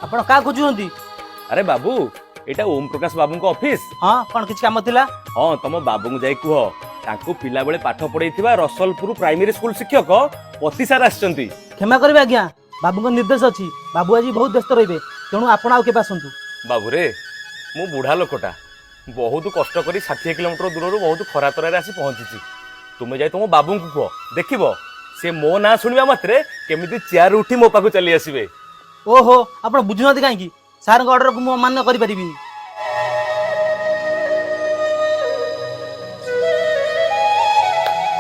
ଆପଣ का खोजुଛନ୍ତି? अरे बाबू एटा ओम प्रकाश बाबू को ऑफिस। हाँ कौन किसी काम थिला? हाँ तुम बाबू को जाई कुह तांको पिला बेले पाठ पढ़ेइथिबा रसलपुर प्राइमरी स्कूल शिक्षक पति सार आछंती। क्षमा करिवे आज्ञा, बाबू निर्देश अछि। बाबू आज बहुत व्यस्त रहिबे, तेणु आपण आउ केबे आसंतु। बाबू रे मु बुढ़ा लोकटा बहुत कष्ट करी 60 किलोमीटर दूर बहुत खरा तरारे आसी पहुंची। तुम जाई तुम बाबू को कह देखिबो से मो ना सुनिबा मात्रे केमिति चेयर उठी मो पाखु चली आसीबे। ओहो आपण बुझुनाती काहेकि सार ऑर्डर को मु मान्य करि परिबिनी।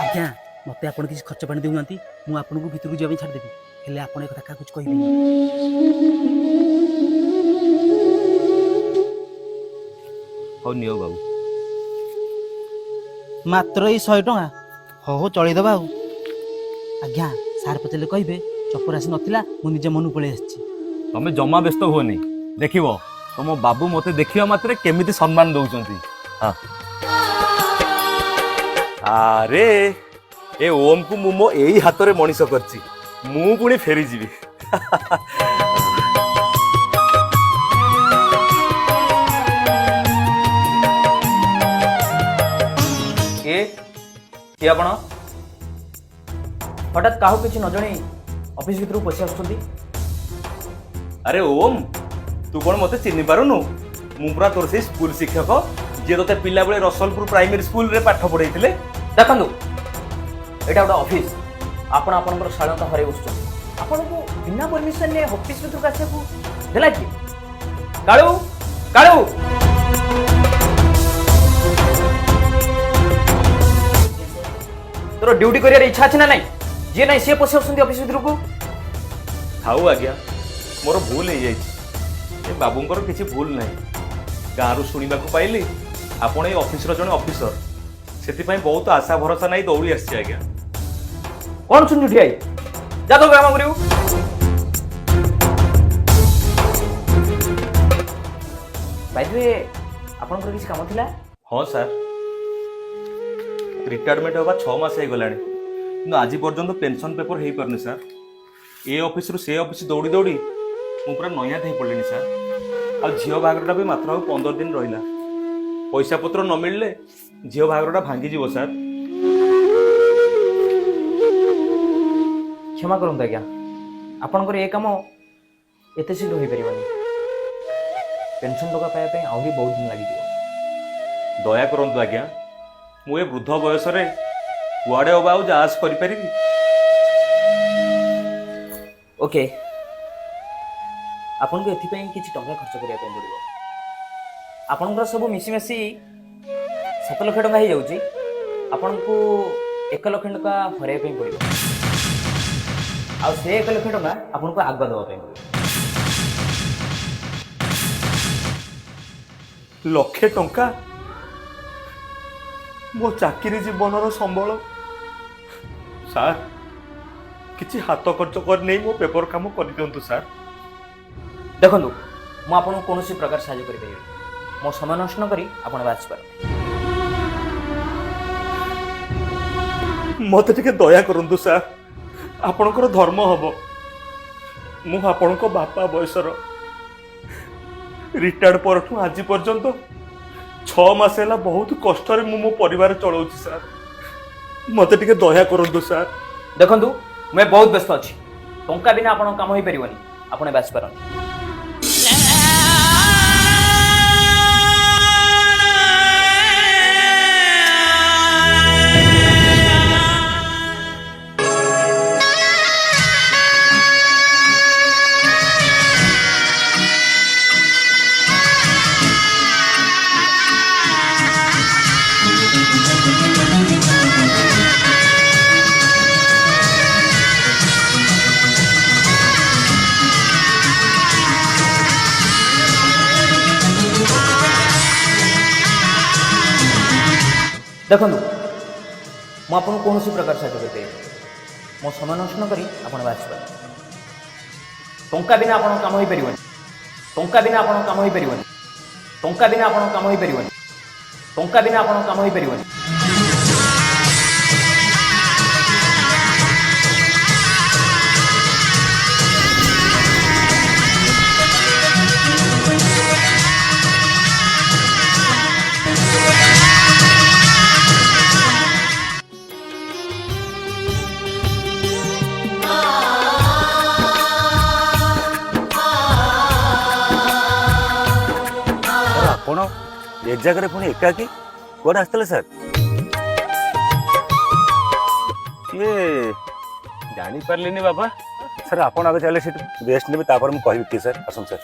आज्ञा मते आपण किसी खर्च पानी देउनांती, मु आपण को भीतर जाबे छाड़ देबी, हेले आपण ए कथा का कुछ कहिबी। हो नियो बाबू मात्र ई 100 टका हो चळी दबा। आज्ञा सार पचले कहिबे चपर आसी नथिला, मु निजे मनु पळे आछि। तमे जमा व्यस्त होनी, देखिबो तुम बाबू मते देखिबा मात्रे केमिति सम्मान दउचंती। हां अरे ए ओम को मु मो एई हाथ रे मनीष करछि, मु पुणी फेरी जीवी। के आपण हठात काहू किछि न जणे ऑफिस भीतर पसी आछथि? अरे ओम तू कौन मते चिन्ह पारुनु? मु पूरा तोर से स्कूल शिक्षक जे तोते पिला बेले रसलपुर प्राइमरी स्कूल रे पाठ पढ़ेइथिले। देखंतु एटा गोटे ऑफिस, आपण आपनकर शाळता हरे बसछ। आपण को बिना परमिशन ने ऑफिस भीतर कासे को देला कि? काळू काळू तोर ड्यूटी करियर इच्छा अछि ना नहीं? जे नहीं से पसी आछथि ऑफिस भीतर को। थाऊ आज्ञा मोर भूल हो जाए, बाबूंकर किसी भूल नहीं। गाँव शुणा पाइली आपण ये ऑफिस जड़े ऑफिसर, से बहुत आशा भरोसा नहीं दौड़ी आसी। आज्ञा कौन सुन उठी आई जा तो काम करियो। बाय द वे आपनकर किसी काम थिला? हाँ सर रिटायरमेंट होगा 6 मास हो गलानी, कि आज पर्यंत पेंशन पेपर हो पारनी सर। ए ऑफिस रु से ऑफिस दौड़ी दौड़ी मु पूरा नया थी पड़े सर। आ झील बाहागरटा भी मात्र 15 दिन रहा, पैसा पत्र न मिलले झील बाहागरटा भांगी जीव सर। क्षमा करंतु आज्ञा, आपनकर ए काम एते शीघ्र हो परिबनी। पेंशन टका पाया पे आहुरी बहुत दिन लागि दियो। दया करंतु आज्ञा, मु ए वृद्ध बयस रे कुआडे अबा आ जास करि परिबी। ओके आपन को एथि पई किछि टका खर्च करिया पे पड़िबो। आपन को सब मिसी मिसी 7 लाख टका हे जाउची, आपन को 1 लाख टका हरे पे पड़िबो। आ से 1 लाख टका आपन को आगवा दवा पे पड़िबो। लक्षे टंका मो चाकरी जीवन संबल सार किछि हाथ खर्च कर नहीं मो पेपर काम कर दियंतु सर। देखंतु मु आपन को कोनोसी प्रकार सहायता करि परिबे, मो समय नष्ट न करी आपन बाच पर। मते टिके दया करंतु सर, आपनकर धर्म हबो। मु आपनको बापा बयसर रिटायर्ड परठू आज पर्यंत 6 मास हैला बहुत कष्ट रे मु मो परिवार चलाउछि सर। मते टिके दया करंतु सर। देखंतु मैं बहुत व्यस्त अछि, टंका बिना आपन काम होई परिबनी, आपन बाच पर। देखो मु आपन कौन प्रकार सहायता करते मो समय नष्ट न करी आपन बाच पर। टंका बिना आपन काम होई परिबनी, टंका बिना आपन काम होई परिबनी, टंका बिना आपन काम होई परिबनी, टंका बिना आपन काम होई परिबनी। ए जगह पुणी एकाकी कौन आसते सर ये जानी पारलिनी बाबा सर आप आगे चले रेस्ट ने मुझे कहबी कि सर आसन सर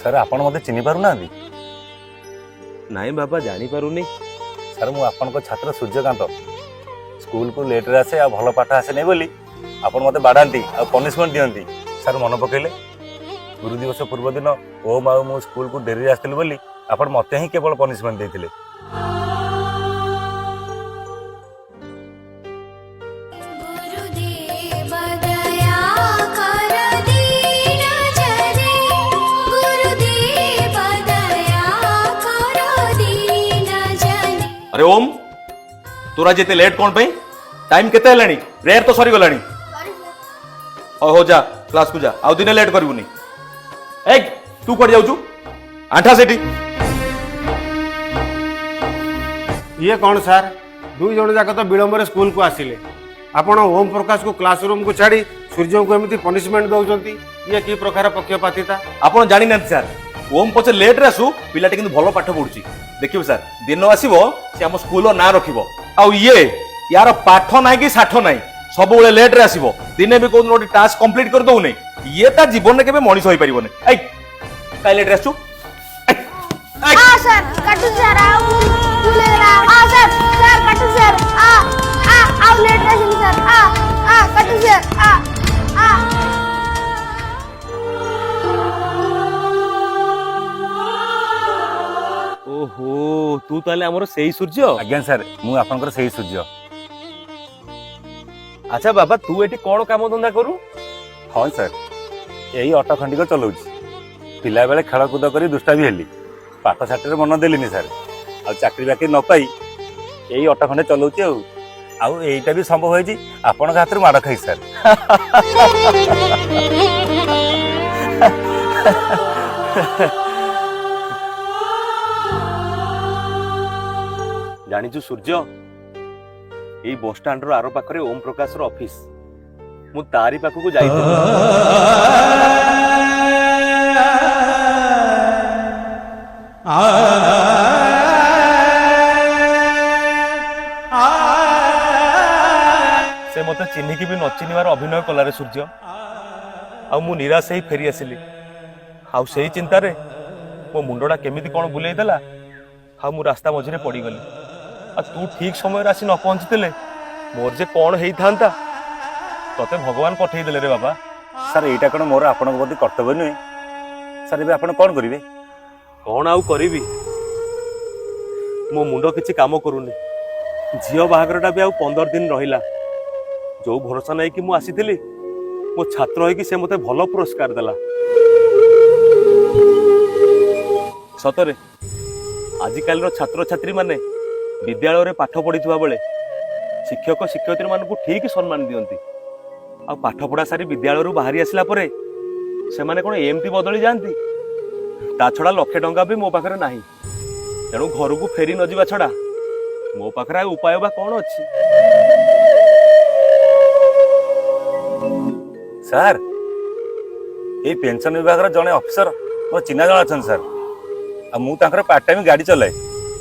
सर आप मत चिन्ह पार ना नाई बाबा जानी पारुनी सर मु आपन को छात्र सूर्यकांत स्कूल को लेट रे आसे आ भलो पाठ आसे नै बोली आपन मते बाडांती आ पनिशमेंट दियंती सर मन पकेले गुरु दिवस पूर्व दिन ओम आ मु स्कूल को देरी आस्तिल बोली आपन मते ही केवल पनिशमेंट देथिले अरे ओम तोरा जेते लेट कौन पे टाइम केते हेलानी प्रेयर तो सरी गलानी हो जा क्लास को जा आउ दिने लेट करबुनी ए तू कोड जाउचू आंठा सेठी ये कौन सर दुई जन जाक तो विलंबर स्कूल को आसिले आपण ओम प्रकाश को क्लासरूम को छाड़ी सूर्य को एमती पनिशमेंट दउचंती ये की प्रकार पक्षपातिता आपण जानि न सर ओम पछे लेट रे आसु पिलाटे किंतु भलो पाठ पढुची देखियो सर दिन आसीबो से हम स्कूल ना रखिबो आ ये यार पाठ नाही कि साठ नाही सब बेले लेट रे आसीबो दिने भी कोन नोटी टास्क कंप्लीट कर दउ नै ये ता जीवन में केबे मनीष होई परिबो नै आई काई लेट रे आसु आ सर कटु सर आ बुलेला आ सर कटु सर आ लेट रे सर आ कटु सर आ ओहो तू ताले हमर सेही सूर्य आज्ञा सर मु आपनकर सही सूर्य अच्छा बाबा तू एटी कोन काम धंदा करू हाँ सर यही ऑटो खंडिक चलाउछि पिला बेले खेल कूद करी दुष्टा भी हेली पाठ साठ मन देलिनी सर आ चाकरी बाकरी न पाई यही ऑटो खंडे चलाउछि आउ एटा भी संभव होई आपन हाथ माड़ खाई सर जानिचु सूर्य एई बस स्टैंड रो आरो पाखरे ओम प्रकाश रो ऑफिस मु तारी पाखु जाइते से मते चिन्ह की भी न चिन्हवार अभिनय कला रे सूर्य आ मु निराश ही फेरी आसिली आ सेही चिंता रे मो मुंडोडा केमिति कोन बुलेई देला आ मु रास्ता मझिरे पड़ी गली आ तू ठीक समय आसी न पहुंचते मोर जे कौन हेई थांता तते भगवान पठेई देले रे बाबा सर एटा कोन मोर आपन प्रति कर्तव्य नुहे सर एबे आपन कोन करिवे कौन आउ करिवि मो मुंडो किछि काम करूनी झियो बाहागरटा भी आउ 15 दिन रहिला जो भरोसा नै कि मु आसीथिली मो छात्र होई कि से मते भलो पुरस्कार देला सतरे आजिकाल रो छात्र छात्री माने विद्यालय रे पाठ पढ़ी बेले शिक्षक शिक्षयित्री मान को ठीक सम्मान दियंती आ पाठ पढ़ा सारी विद्यालय रू बाहरी आसला परे से माने कोन एमती बदली जानती ता छड़ा लक्षे टंका भी मो पाखरे नाही तेणु घर को फेरी न जिबा छड़ा मो पाखरे उपाय बा कोन अछि सर ये पेंशन विभाग रो जने ऑफिसर मो चिन्हा जण अछन सर आ मु ताकर पार्ट टाइम गाड़ी चलाए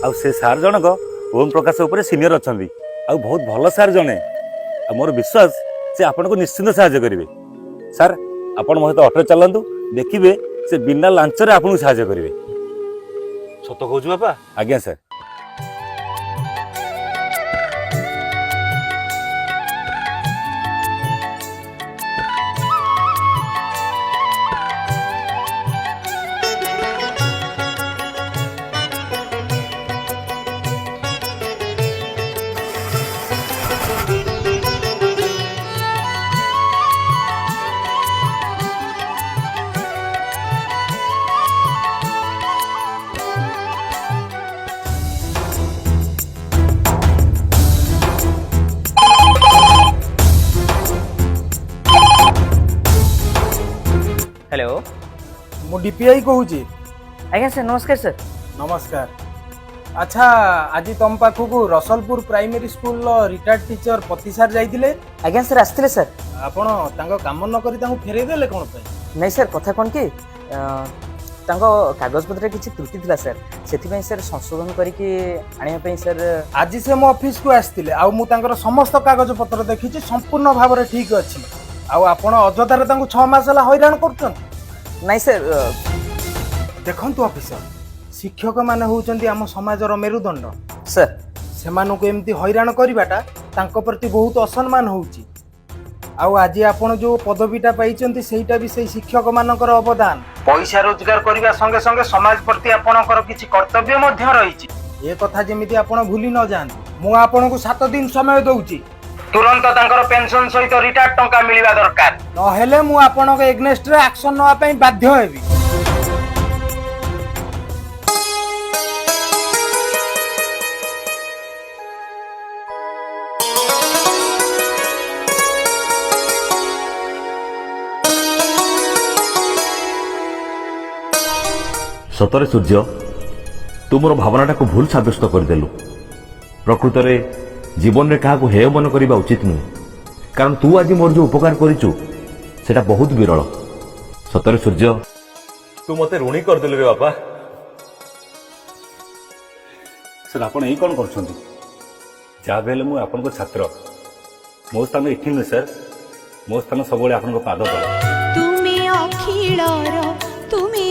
आ से सार जनक ओम प्रकाश ऊपर सीनियर अछंदी आ बहुत भल सार जने आ मोर विश्वास से आपन को निश्चिंत सहायता करिवे सर आपन मोहित ऑटो चलांतु देखिबे से बिना लांच रे आपन सहायता करिवे सत कहू बापा आज्ञा सर हेलो ମୁଁ ଡିପିଆଇ କହୁଛି। आज्ञा सर नमस्कार सर। ନମସ୍କାର। ଆଚ୍ଛା ଆଜି ତମ ପାଖକୁ ରସଲପୁର ପ୍ରାଇମେରୀ ସ୍କୁଲର ରିଟାୟାର୍ଡ ଟିଚର ପତି ସାର୍ ଯାଇଥିଲେ। आज्ञा सर आसते सर। ଆପଣ ତାଙ୍କ କାମ ନ କରି ତାଙ୍କୁ ଫେରେଇ ଦେଲେ କ'ଣ ପାଇଁ? नहीं सर कथा कौन कि कागजपत्र किसी त्रुटि थिला सर से सर संशोधन करके आने सर। ଆଜି ସେ ମୋ ଅଫିସକୁ ଆସିଥିଲେ ଆଉ ମୁଁ ତାଙ୍କର ସମସ୍ତ କାଗଜପତ୍ର ଦେଖିଛି ସମ୍ପୂର୍ଣ୍ଣ ଭାବରେ ଠିକ୍ ଅଛି। ଆଉ ଆପଣ ଅଯଥାରେ ତାଙ୍କୁ 6 ମାସ ହେଲା ହଇରାଣ କରୁଛନ୍ତି। नहीं सर ଦେଖନ୍ତୁ ଅଫିସର, ଶିକ୍ଷକମାନେ ହେଉଛନ୍ତି ଆମ ସମାଜର ମେରୁଦଣ୍ଡ। सर ସେମାନଙ୍କୁ ଏମିତି ହଇରାଣ କରିବାଟା ତାଙ୍କ ପ୍ରତି ବହୁତ ଅସମ୍ମାନ ହେଉଛି। ଆଉ ଆଜି ଆପଣ ଯେଉଁ ପଦବୀଟା ପାଇଛନ୍ତି ସେଇଟା ବି ସେଇ ଶିକ୍ଷକମାନଙ୍କର ଅବଦାନ। ପଇସା ରୋଜଗାର କରିବା ସଙ୍ଗେ ସଙ୍ଗେ ସମାଜ ପ୍ରତି ଆପଣଙ୍କର କିଛି କର୍ତ୍ତବ୍ୟ ମଧ୍ୟ ରହିଛି। ଏ କଥା ଯେମିତି ଆପଣ ଭୁଲି ନ ଯାଆନ୍ତୁ। ମୁଁ ଆପଣଙ୍କୁ 7 ଦିନ ସମୟ ଦେଉଛି। ତୁରନ୍ତ ତାଙ୍କର ପେନସନ ସହିତ ରିଟାୟାର୍ଡ ଟଙ୍କା ମିଳିବା ଦରକାର, ନହେଲେ ମୁଁ ଆପଣଙ୍କ ଏଗନେଷ୍ଟରେ ଆକ୍ସନ ନେବା ପାଇଁ ବାଧ୍ୟ ହେବି। ସତରେ ସୂର୍ଯ୍ୟ, ତୁ ମୋର ଭାବନାଟାକୁ ଭୁଲ ସାବ୍ୟସ୍ତ କରିଦେଲୁ। ପ୍ରକୃତରେ ଜୀବନରେ କାହାକୁ ହେୟ ମନେ କରିବା ଉଚିତ ନୁହେଁ, କାରଣ ତୁ ଆଜି ମୋର ଯେଉଁ ଉପକାର କରିଛୁ ସେଟା ବହୁତ ବିରଳ। ସତରେ ସୂର୍ଯ୍ୟ, ତୁ ମତେ ଋଣୀ କରିଦେଲୁ ରେ ବାପା। ସାର୍ ଆପଣ ଏଇ କ'ଣ କରୁଛନ୍ତି? ଯାହା ବି ହେଲେ ମୁଁ ଆପଣଙ୍କ ଛାତ୍ର, ମୋ ସ୍ଥାନ ଏଠି ନୁହେଁ ସାର୍, ମୋ ସ୍ଥାନ ସବୁବେଳେ ଆପଣଙ୍କ ପାଦ ତଳେ। ତୁମେ ଅଖିଳର ତୁମେ